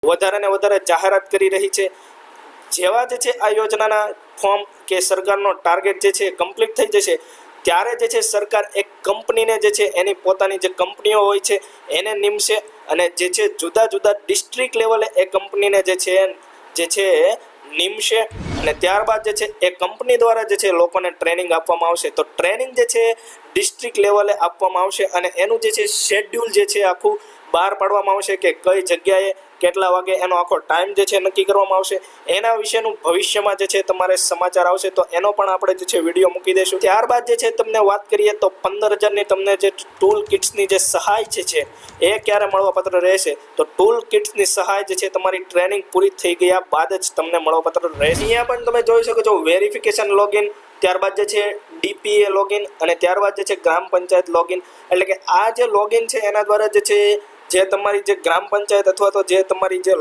વધારે ને વધારે જાહેરાત કરી રહી છે। જેવા જે છે આ યોજનાના ફોર્મ કે સરકારનો ટાર્ગેટ જે છે કમ્પ્લીટ થઈ જશે ત્યારે જે છે સરકાર એક કંપનીને જે છે એની પોતાની જે કંપનીઓ હોય છે એને નિમશે અને જે છે જુદા જુદા ડિસ્ટ્રિક્ટ લેવલે એ કંપનીને જે છે નિમશે અને ત્યારબાદ જે છે એ કંપની દ્વારા જે છે લોકોને ટ્રેનિંગ આપવામાં આવશે। તો ટ્રેનિંગ જે છે ડિસ્ટ્રિક્ટ લેવલે આપવામાં આવશે અને એનું જે છે શેડ્યુલ જે છે આખું બહાર પાડવામાં આવશે કે કઈ જગ્યાએ કેટલા વાગે એનો આખો ટાઈમ જે છે નક્કી કરવામાં આવશે। એના વિશેનું ભવિષ્યમાં જે છે તમારે સમાચાર આવશે તો એનો પણ આપણે જે છે વિડીયો મૂકી દઈશું। ત્યારબાદ જે છે તમને વાત કરીએ તો 15,000ની તમને જે ટૂલ કિટ્સની જે સહાય છે એ ક્યારે મળવાપાત્ર રહેશે તો ટૂલ કિટ્સની સહાય જે છે તમારી ટ્રેનિંગ પૂરી થઈ ગયા બાદ જ તમને મળવાપાત્ર રહેશે। અહીંયા પણ તમે જોઈ શકો છો વેરિફિકેશન લોગિન, ત્યારબાદ જે છે ડીપીએ લોગિન અને ત્યારબાદ જે છે ગ્રામ પંચાયત લોગિન, એટલે કે આ જે લોગિન છે એના દ્વારા જે છે જે તમારી જે ગ્રામ પંચાયત અથવા તો જે તમારી જે